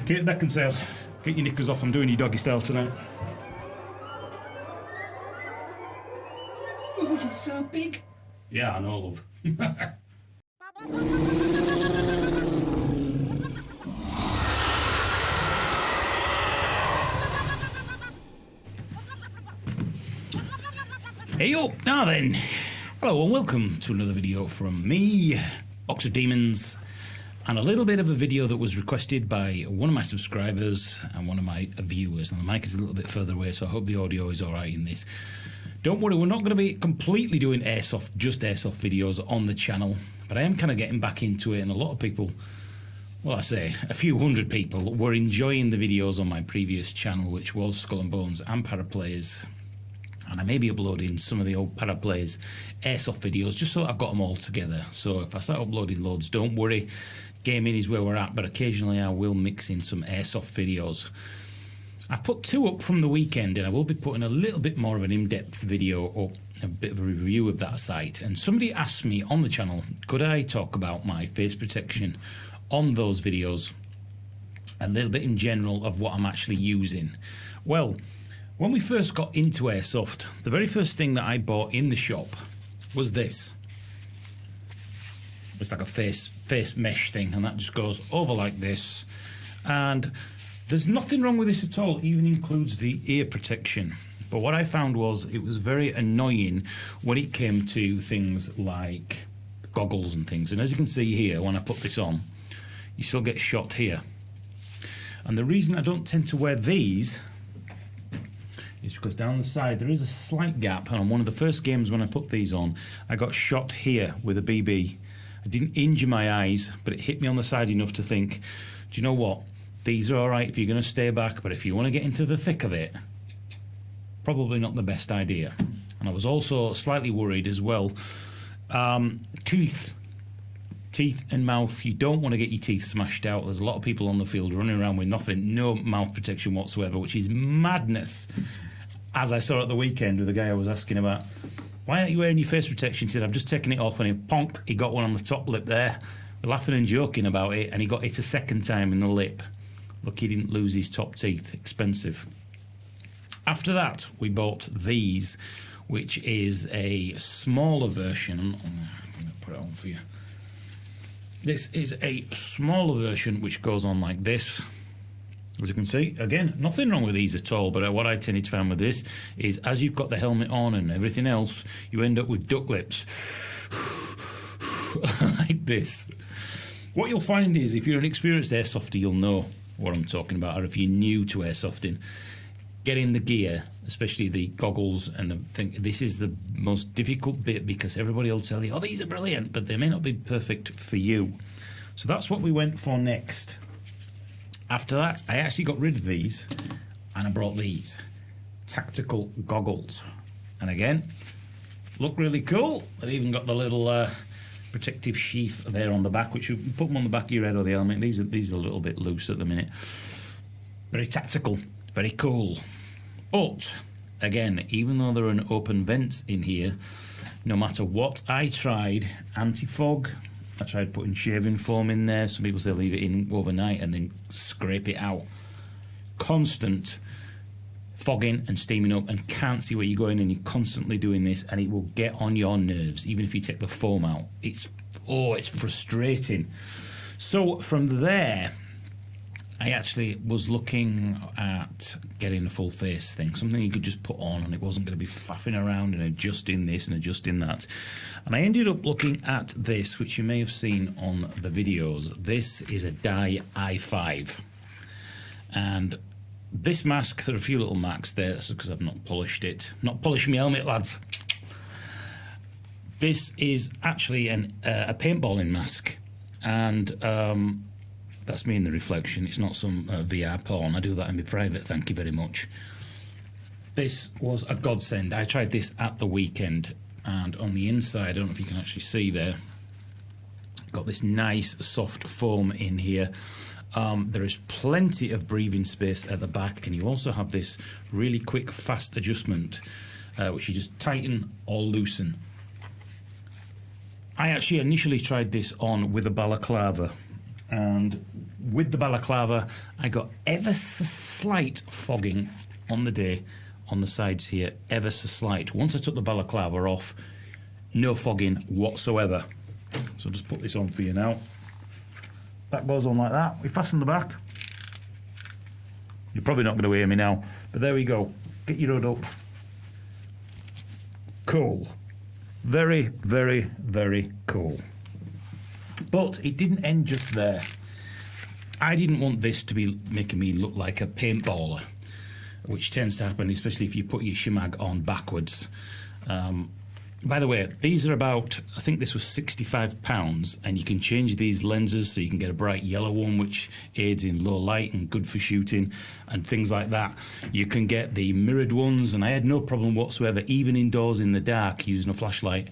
Kate Beckinsale, get your knickers off, I'm doing your doggy style tonight. Oh, you're so big. Yeah, I know, love. Hey up, now then. Hello and welcome to another video from me, Box of Demons, and a little bit of a video that was requested by one of my subscribers and one of my viewers. And the mic is a little bit further away, so I hope the audio is alright in this. Don't worry, we're not going to be completely doing airsoft, just airsoft videos on the channel, but I am kind of getting back into it, and a lot of people, well, I say a few hundred people, were enjoying the videos on my previous channel, which was Skull and Bones and Paraplayers. And I may be uploading some of the old Paraplayers airsoft videos just so that I've got them all together. So if I start uploading loads, don't worry, gaming is where we're at, but occasionally I will mix in some airsoft videos. I've put two up from the weekend, and I will be putting a little bit more of an in-depth video up, a bit of a review of that site. And somebody asked me on the channel, could I talk about my face protection on those videos, a little bit in general of what I'm actually using. Well, when we first got into airsoft, the very first thing that I bought in the shop was this. It's like a face mesh thing, and that just goes over like this. And there's nothing wrong with this at all, even includes the ear protection. But what I found was it was very annoying when it came to things like goggles and things. And as you can see here, when I put this on, you still get shot here. And the reason I don't tend to wear these is because down the side there is a slight gap, and on one of the first games when I put these on, I got shot here with a BB. I didn't injure my eyes, but it hit me on the side enough to think, do you know what? These are alright if you're going to stay back, but if you want to get into the thick of it, probably not the best idea. And I was also slightly worried as well. Teeth and mouth, you don't want to get your teeth smashed out. There's a lot of people on the field running around with nothing, no mouth protection whatsoever, which is madness. As I saw at the weekend with a guy I was asking about, why aren't you wearing your face protection? He said, I've just taken it off, and he got one on the top lip there. We're laughing and joking about it, and he got hit a second time in the lip. Look, he didn't lose his top teeth. Expensive. After that, we bought these, which is a smaller version. I'm going to put it on for you. This is a smaller version which goes on like this. As you can see, again, nothing wrong with these at all, but what I tended to find with this is as you've got the helmet on and everything else, you end up with duck lips. Like this. What you'll find is, if you're an experienced airsofter, you'll know what I'm talking about, or if you're new to airsofting, getting the gear, especially the goggles and the thing, this is the most difficult bit, because everybody will tell you, oh, these are brilliant, but they may not be perfect for you. So that's what we went for next. After that, I actually got rid of these, and I brought these tactical goggles. And again, look really cool. They've even got the little protective sheath there on the back, which you put them on the back of your head or the helmet. These are a little bit loose at the minute. Very tactical, very cool. But again, even though there are open vents in here, no matter what I tried, anti-fog, I tried putting shaving foam in there. Some people say leave it in overnight and then scrape it out. Constant fogging and steaming up, and can't see where you're going, and you're constantly doing this, and it will get on your nerves even if you take the foam out. It's frustrating. So from there, I actually was looking at getting a full face thing, something you could just put on and it wasn't going to be faffing around and adjusting this and adjusting that. And I ended up looking at this, which you may have seen on the videos. This is a Dyei5. And this mask, there are a few little marks there. That's because I've not polished it. Not polished my helmet, lads. This is actually a paintballing mask. And that's me in the reflection. It's not some VR porn. I do that in my private, thank you very much. This was a godsend. I tried this at the weekend, and on the inside, I don't know if you can actually see there, got this nice soft foam in here. There is plenty of breathing space at the back, and you also have this really quick, fast adjustment, which you just tighten or loosen. I actually initially tried this on with a balaclava, And with the balaclava, I got ever so slight fogging on the day on the sides here, ever so slight. Once I took the balaclava off, no fogging whatsoever. So just put this on for you now. That goes on like that. We fasten the back. You're probably not going to hear me now, but there we go. Get your hood up. Cool. Very, very, very cool. But it didn't end just there. I didn't want this to be making me look like a paintballer, which tends to happen, especially if you put your shimag on backwards. By the way, these are about, I think this was £65, and you can change these lenses so you can get a bright yellow one, which aids in low light and good for shooting and things like that. You can get the mirrored ones, and I had no problem whatsoever, even indoors in the dark using a flashlight.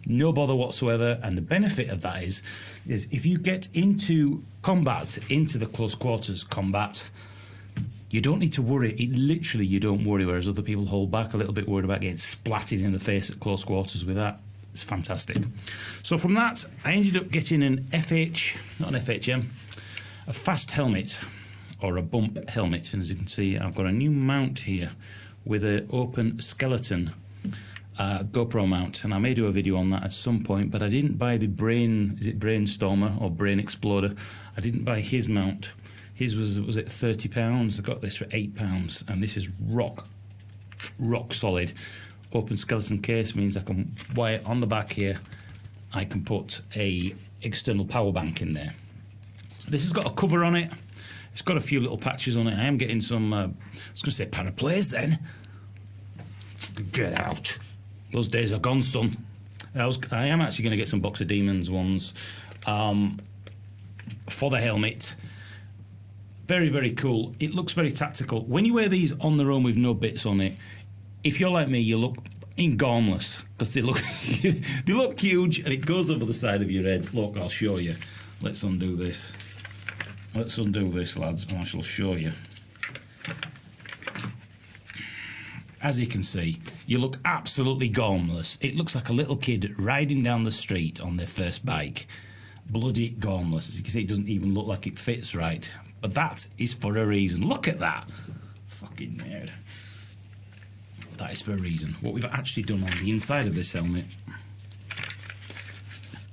No bother whatsoever, and the benefit of that is if you get into combat, into the close quarters combat, you don't need to worry. Literally, you don't worry, whereas other people hold back a little bit, worried about getting splatted in the face at close quarters with that. It's fantastic. So from that, I ended up getting not an FHM, a fast helmet, or a bump helmet. And as you can see, I've got a new mount here with an open skeleton GoPro mount, and I may do a video on that at some point, but I didn't buy the Brainstormer or Brain Exploder. I didn't buy his mount. His was it £30? I got this for £8, and this is rock solid. Open skeleton case means I can wire it on the back here. I can put a external power bank in there. This has got a cover on it. It's got a few little patches on it. I am getting some, I was going to say paraplays then. Get out. Those days are gone, son. I am actually going to get some Boxer Demons ones for the helmet. Very, very cool. It looks very tactical. When you wear these on their own with no bits on it, if you're like me, you look ingormless, because they look they look huge, and it goes over the side of your head. Look, I'll show you. Let's undo this. Let's undo this, lads, and I shall show you. As you can see, you look absolutely gormless. It looks like a little kid riding down the street on their first bike. Bloody gormless. As you can see, it doesn't even look like it fits right. But that is for a reason. Look at that. Fucking nerd. That is for a reason. What we've actually done on the inside of this helmet,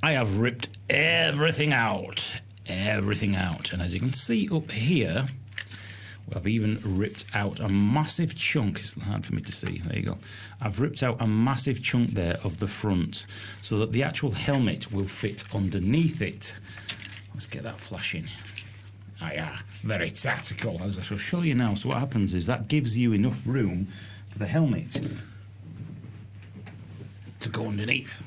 I have ripped everything out. Everything out. And as you can see up here, I've even ripped out a massive chunk. It's hard for me to see. There you go. I've ripped out a massive chunk there of the front so that the actual helmet will fit underneath it. Let's get that flashing. Ah, yeah, very tactical, as I shall show you now. So what happens is that gives you enough room for the helmet to go underneath.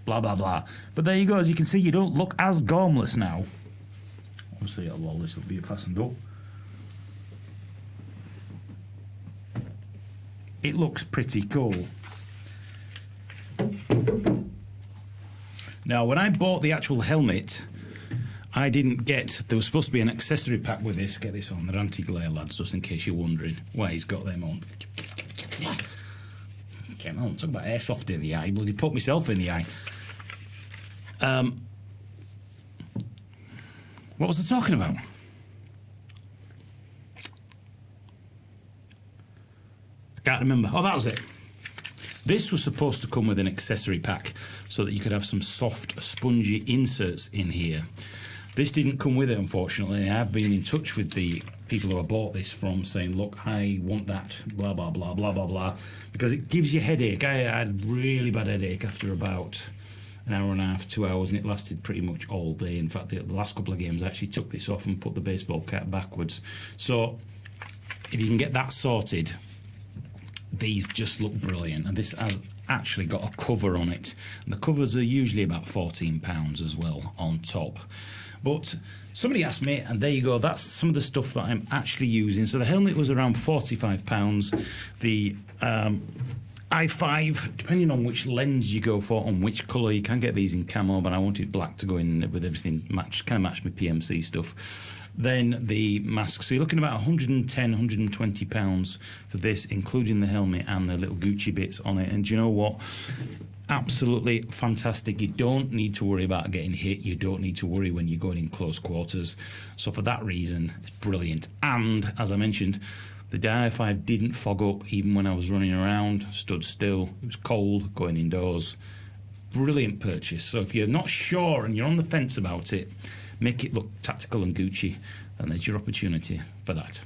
Blah, blah, blah. But there you go. As you can see, you don't look as gormless now. Obviously, all this will be fastened up. It looks pretty cool. Now, when I bought the actual helmet, I didn't get... There was supposed to be an accessory pack with this. Get this on. They're anti-glare, lads, just in case you're wondering why he's got them on. Come on, talk about airsoft in the eye. Bloody put myself in the eye. What was I talking about? I can't remember. Oh, that was it. This was supposed to come with an accessory pack so that you could have some soft, spongy inserts in here. This didn't come with it, unfortunately. I've been in touch with the people who I bought this from saying, look, I want that, blah, blah, blah, blah, blah, blah, because it gives you a headache. I had really bad headache after about an hour and a half, 2 hours, and it lasted pretty much all day. In fact, the last couple of games, I actually took this off and put the baseball cap backwards. So if you can get that sorted, these just look brilliant. And this has actually got a cover on it. And the covers are usually about £14 as well on top. But somebody asked me, and there you go, that's some of the stuff that I'm actually using. So the helmet was around £45. The i5, depending on which lens you go for, on which colour, you can get these in camo, but I wanted black to go in with everything, kind of match my PMC stuff. then the mask. So you're looking about 110, 120 pounds for this, including the helmet and the little Gucci bits on it. And do you know what? Absolutely fantastic. You don't need to worry about getting hit. You don't need to worry when you're going in close quarters. So for that reason, it's brilliant. And as I mentioned, the Dyei5 didn't fog up even when I was running around, stood still. It was cold going indoors. Brilliant purchase. So if you're not sure and you're on the fence about it, make it look tactical and Gucci, then there's your opportunity for that.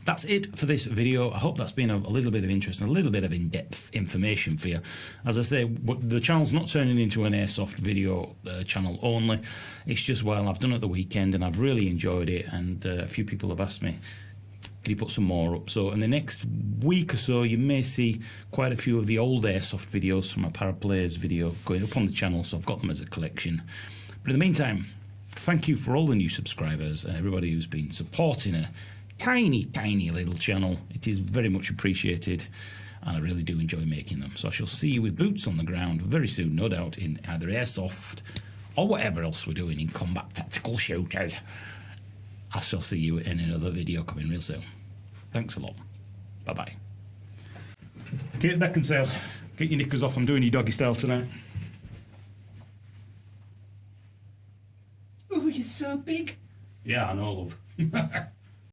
That's it for this video. I hope that's been a little bit of interest and a little bit of in-depth information for you. As I say, the channel's not turning into an airsoft video channel only. It's just, well, I've done it the weekend and I've really enjoyed it, and a few people have asked me, can you put some more up? So in the next week or so, you may see quite a few of the old airsoft videos from my Paraplayers video going up on the channel, so I've got them as a collection. But in the meantime, thank you for all the new subscribers and everybody who's been supporting a tiny little channel. It is very much appreciated, and I really do enjoy making them. So I shall see you with boots on the ground very soon, no doubt, in either airsoft or whatever else we're doing in combat tactical shooters. I shall see you in another video coming real soon. Thanks a lot. Bye bye. Kate Beckinsale, get your knickers off. I'm doing your doggy style tonight. Oh, you're so big. Yeah, I know, love.